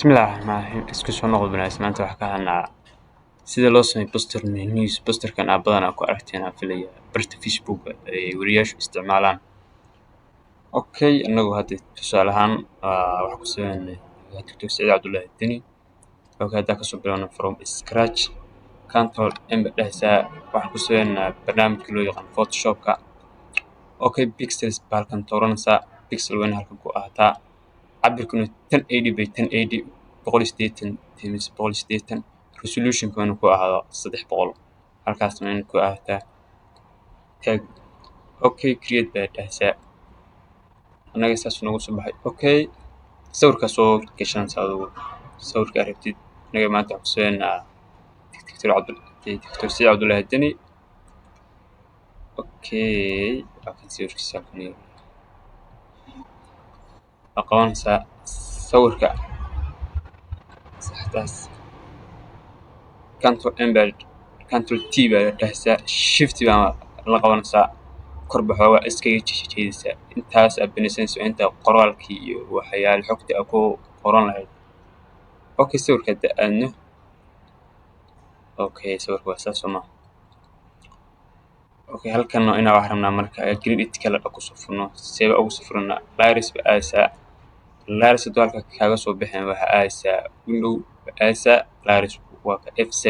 Bismillaahi Raxmaani Raxiim. Isku soo noqod wanaagsan. Maanta waxaan ka hadlaa sida loo sameeyo poster news. Posterkan aad badanaa ku aragteen aan filaya barta Facebook ay wariyaashu isticmaalaan. Okay, annagu hadda tusaale ahaan wax ku sameynay Dr. Saciid Cabdullaahi Deni. Okay, hadda ka soo bilowno from scratch. Control M dhahaysaa waxaan ku sameynaa barnaamijka loo yaqaan Photoshopka. Okay, pixels balkan tooranaysaa pixel weyn halkan ku ahaataa. cabirkuna 1080 by 1080 180 times 180 resolution-kuna ku ahaado 300 halkaasna in ku ahaataa tag. Okay, create baa dhahaysaa annaga saas nagu soo baxay. Okay, sawirka soo gashanaysaa adigu sawirka aragtid annaga maanta waxaan ku sameynaa Dr. Saciid Cabdullaahi Deni. Okay, laakiin sawirkiisa kani aqoonsa sawirka saxdaas control M baa control T baa dhahaysaa shift baa la qabanaysaa kor baxo waa iskaga jeedaysaa intaas aad binaysanayso inta qoraalkii iyo waxyaalo xogta ku qoran lahayd. Okay, sawirka aadno. Okay, sawirka waa saas ma. Okay, halkan inaa wax rabnaa marka green it kala ku soo furno save ugu soo furna layers ba aaysa layers dalka kaaga soo bixin waxa aaysa window aaysa layers waa F7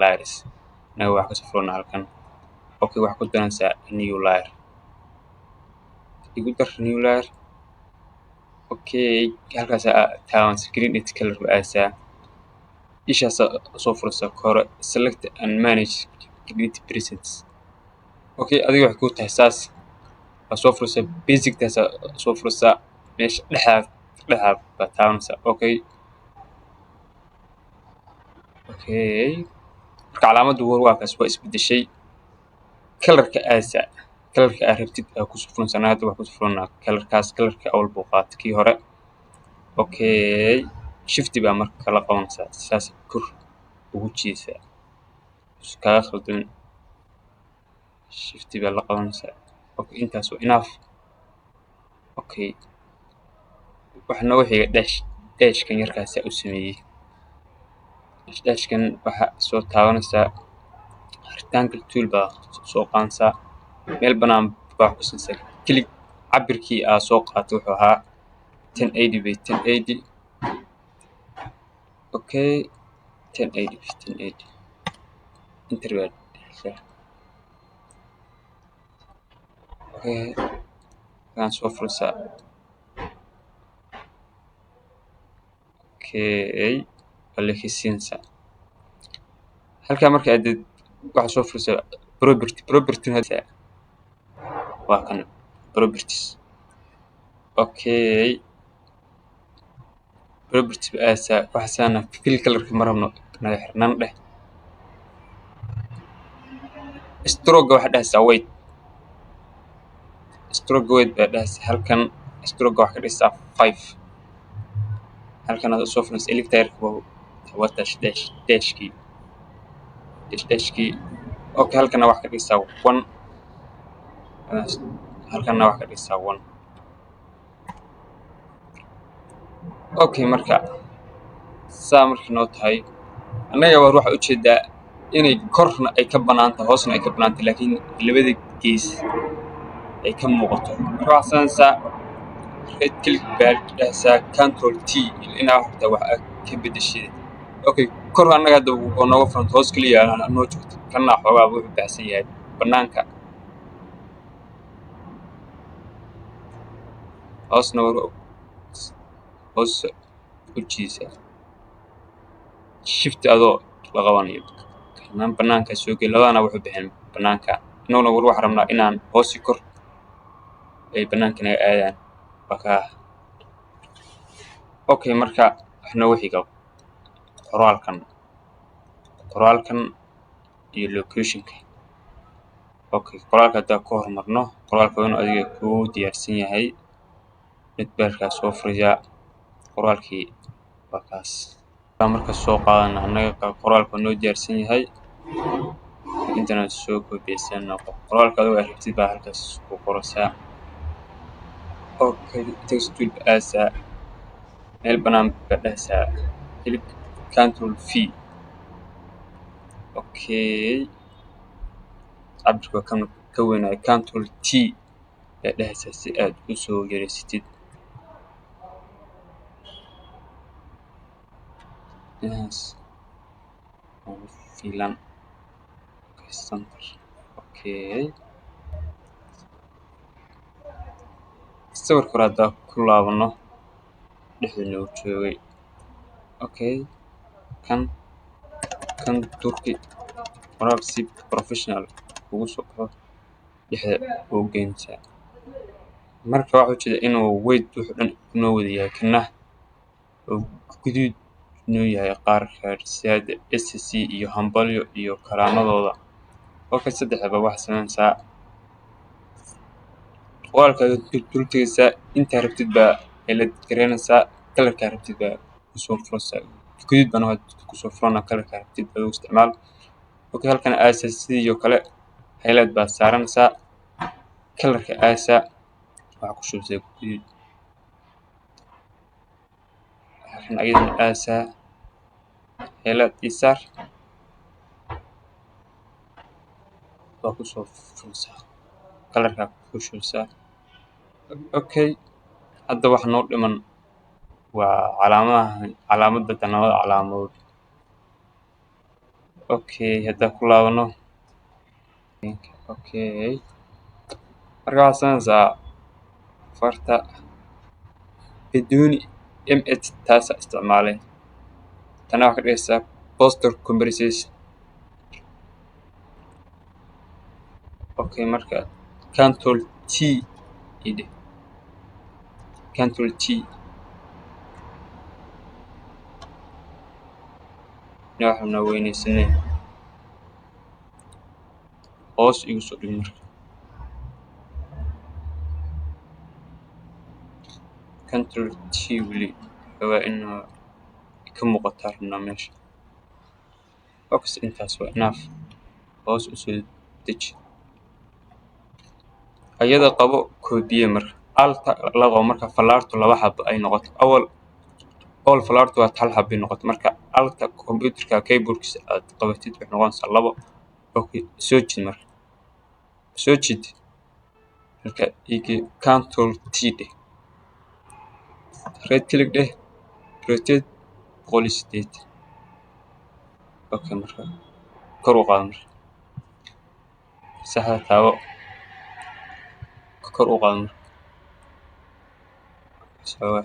layers naga wax ka soo furna halkan. Okay, wax ku danaysaa new layer igu dar new layer. Okay, halkaas taan screen it color ba aaysa isha soo fursa kore select and manage grid presets. Okay, adiga wax ku tahay saas soo fursa basic taas soo fursa meesha dhexaad ba taanaysa. Okay, calaamaddu waa kaas waa isbedeshay colorka aaysa colorka aad rabtid ku soo furaysaa hadda wax ku soo furna colorka awal buu qaatay kii hore. Okay, shift baa marka la qabanaysaa saas kor ugu jiisaa iska khaldan shift baa la qabanaysaa. Okay, intaas waa enough. Okay, waxna wixii dash kan yarkaas u sameeyay dash kan waxa soo taabanaysaa rectangle tool baa soo qaansa meel banaan baa ku sinsan click cabirkii aad soo qaatay wuxuu ahaa 1080 by 1080. Okay, 1080 by 1080 interval. Okay, kan soo fursa. Okay, alexinsa halka marka aad wax soo fursa property hada waa kan properties. Okay, property aasa waxaana fill color ma rabno naga xirnaan dheh stroke waxa dhahaysaa weight stroke weight baa dhahaysaa halkan stroke wax ka dhigaysaa 5 halkan aad soo furaysaa electric waa dashkii. Okay, halkan wax ka dhigaysaa 1 halkan wax ka dhigaysaa 1. Okay, marka saa markii noo tahay annaga war waxa u jeedaa inay korna ay ka banaanta hoosna ay ka banaanta laakiin labada gees ay ka muuqato raacsansa right click baa dhahaysaa control T inaa horta wax ka bedeshay. Okay, kor annaga hadda oo nooga front hoos kaliya noo joogto kana xoogaa wuxuu baxsan yahay banaanka hoosna hoos u jiisa shift adoo la qabanayo kana banaanka soo gal labana wuxuu bixin banaanka noona war wax rabnaa inaan hoos kor ay banaanka naga aadaan baka. Okay, marka waxna wixii qoraalkan iyo location-ka. Okay, qoraalka hadda ku hormarno qoraalka inuu adiga ku diyaarsan yahay netbarka soo furaya qoraalkii bakaas marka soo qaadana annaga qoraalka noo diyaarsan yahay internet soo koobiyeysana qoraalka adiga rabtid baa halkaas ku qoraysaa. Okay, text tool aasa meel banaan ba dhahaysaa click control V okay cabirka kan ka weynaayo control T ee dhehaysa si aad u soo yareysatid yes filan center okay sawirka hore hadda ku laabano dhexdeena uu joogay okay kan turki waraaq si professional ugu soo baxo dhexda uu geynta marka waxa jeeda inuu weight wuxuu dhan inoo wada yahay kana oo guduud inuu yahay qaarka siyaada SC iyo hambalyo iyo karaamadooda okay saddexba wax sameynaysaa qoraalka dultiisa inta rabtid baa la gareynaysaa kalarka rabtid baa ku soo furaysaa guduud bana waa ku soo furana kalarka rabtid baa isticmaal okay halkan aasa sidoo kale highlight baa saaranaysaa kalarka aasa waxa ku shubtay guduud halkan ayadana aasa highlight isar waa ku soo furaysaa kalarka ku shubtay okay hadda wax noo dhiman waa calaamada tanawada calaamadood okay hadda ku laabano okay marka waxaa sameynaysaa farta بدون M8 taas isticmaalay tana waxa ka dhigaysaa poster comparison okay marka control T ide control T waxaan weynaysanay hoos igu soo dhig marka control T wili waa inuu ka muuqataa rabnaa meesha box intaas waa enough hoos u soo deji ayada qabo koobiye marka alta laba marka falaartu laba xab ay noqoto all falaartu waa hal xab ay noqoto marka alta computerka keyboardkiisa aad qabatid wuxuu noqonaysaa labo okay soo jid marka soo jid marka igi control T de right click de rotate policy state okay marka kor u qaad marka saxa taawo kor u qaad marka sawa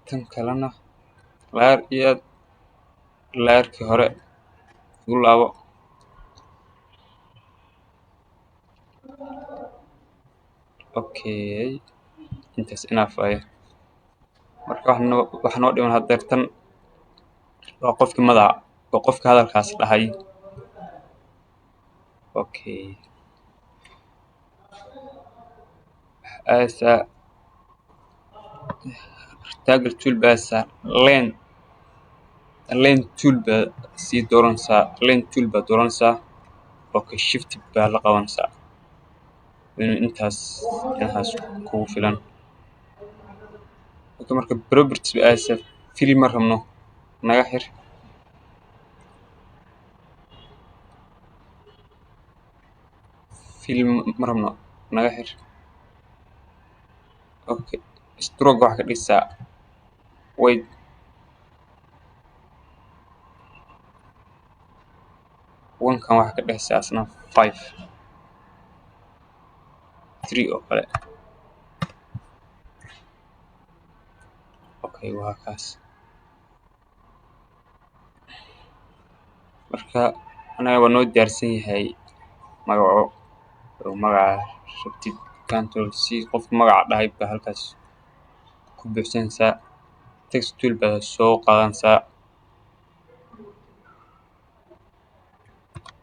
tan kalena laar iyo laarkii hore u laabo okay intaas enough ay marka wax noo dhiman hadeertan waa qofkii madaxa waa qofka hadalkaas dhahay okay asa tagger tool basa lane tool ba si dooranaysaa lane tool ba dooranaysaa okay shift ba la qabanaysaa intaas kugu filan okay marka properties ba asa film ma rabno naga xir film ma rabno naga xir okay stroke wax ka dhigaysaa wait kan wax ka dhigaysaa asna 5 3 oo kale okay waa kaas marka anaga waa noo diyaarsan yahay magaca rabtid control C qofka magaca dhahay ba halkaas ku buuxsanaysaa text tool ba soo qaadanaysaa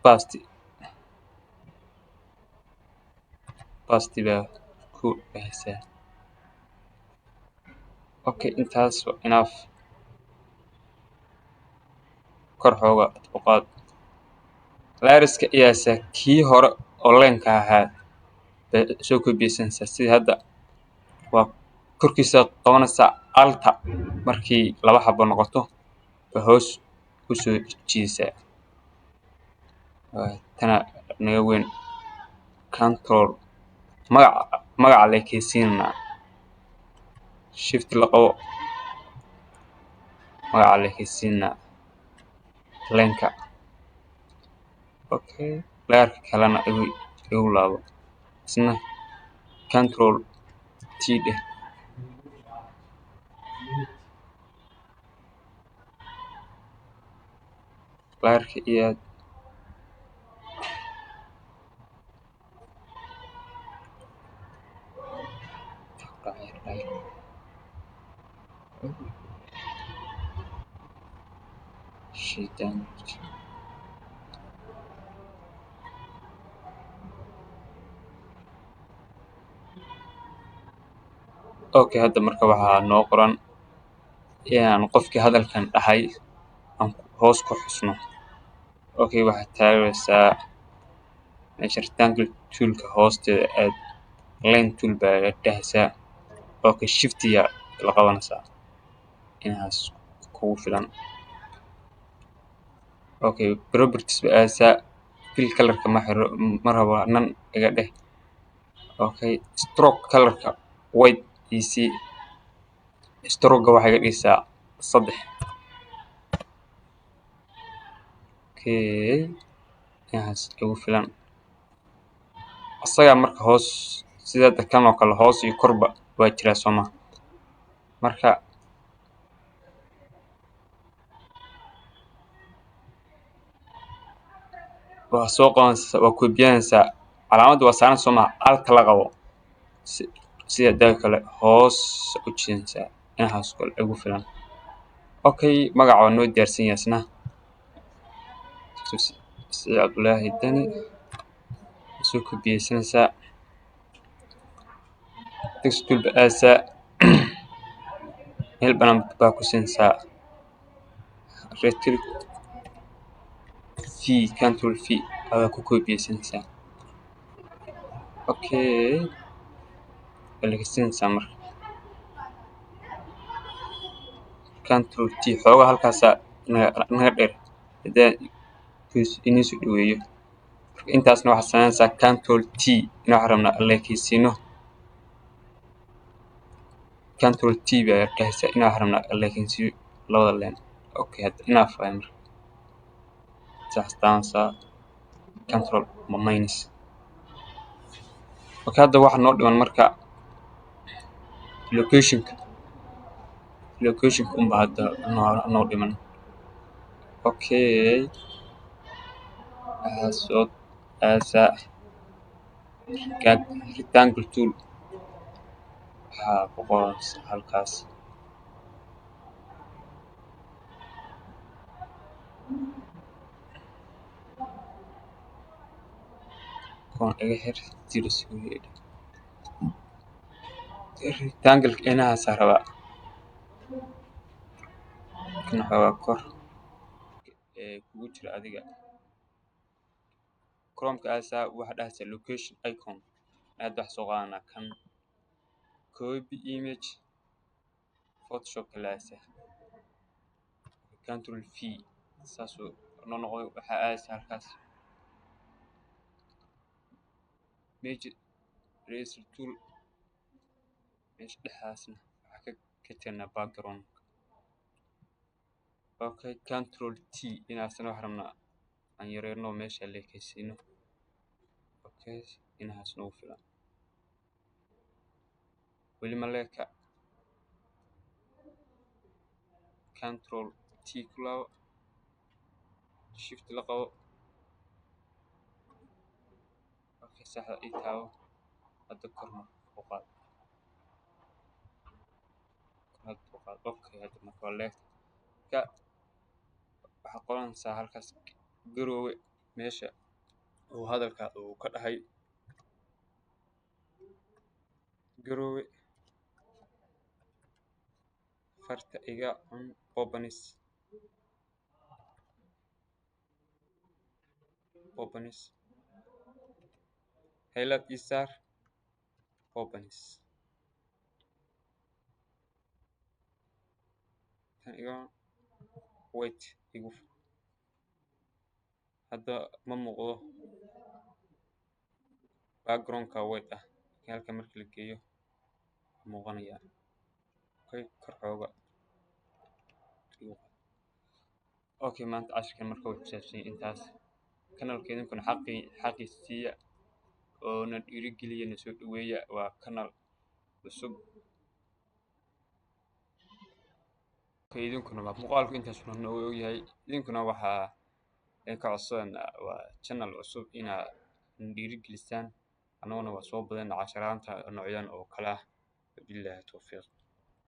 paste ba ku dhahaysaa okay intaas enough kor xooga u qaad laariska iyaasa kii hore oo leenka ahaa soo koobiyesanaysaa sidii hadda waa korkiisa qabanaysaa alta markii laba xabo noqoto ba hoos u soo jiidaysaa tana naga weyn control magaca la ekaysiinaa shift la qabo magaca la ekaysiinaa leenka okay laarka kalena igu laabo isna control T dheh laarka iyo shaytaan okay hadda marka waxaa noo qoran inaan qofkii hadalkan dhahay aan hoos ku xusno okay waxaad taagaysaa meesha rectangle toolka hoosteeda aad line tool baa dhahaysaa okay shift ya la qabanaysaa inaas kugu filan okay properties ba aadaysaa fill colorka ma xiro ma rabo nan iga dheh okay stroke colorka white EC stroke waxay iga dhigaysaa 3 okay inaas ugu filan asaga marka hoos sida kan oo kale hoos iyo korba waa jira Soomaa marka waa soo qabanaysaa waa koobiyanaysaa calaamadda waa saaran Soomaa alta la qabo sida daal kale hoos u jiidaysaa inaas kale ugu filan okay magaca waa noo diyaarsan yahay isna si Cabdullaahi Dani soo koobiyaysanaysaa text tool ba aadaysaa meel banaan baa ku siinaysaa retrieve V control V ayaa ku koobiyaysanaysaa okay alexinsa marka control T xoogaa halkaasa naga dheer hadaan inii soo dhaweeyo intaasna waxaad samaynaysaa control T inaan rabnaa alekaysiino control T baa dhahaysaa inaan rabnaa alekaysiyo labada leen okay hadda enough waay marka saas taansaa control minus okay hadda waxa noo dhiman marka locationka unbaa hadda noo dhiman okay soo aadaysaa rectangle tool waxaa ku qoranaysaa halkaas koon iga xir 0 rectangle inahaasaa rabaa kan xoogaa kor kugu jira adiga chromeka aadaysaa waxaa dhahaysaa location icon aad wax soo qaadanaa kan copy image photoshop la aadaysaa control V saasuu noo noqday waxaa aadaysaa halkaas meesha eraser tool meesha dhexdaasna waxaa ka tirnaa background okay control T inaasna wax rabnaa aan yareerno meesha leekaysiino okay inahaas nagu filan weli ma leeka control T ku laabo shift la qabo okay saxda ii taabo hadda korna u qaad okay hadda marka waa leeka waxaa qoranaysaa halkaas garoowe meesha uu hadalka uu ka dhahay garoowe farta iga cun bobanis highlight isaar bobanis halkan iga wait igu hadda ma muuqdo backgroundka wait ah halkan markii la geeyo muuqanaya okay kor xooga okay maanta cashirkan marka wuxuu ku saabsan yahay intaas kanaalkeedunkuna xaqiisiiya oo na dhiirigeliya na soo dhaweeya waa kanaal cusub idinkuna muuqaalku intaas uu noogu yahay idinkuna waxaa ka codsan waa channel cusub inaad dhiirigelisaan annaguna waa soo badan casharaanta noocyan oo kala ah billahi tawfiiq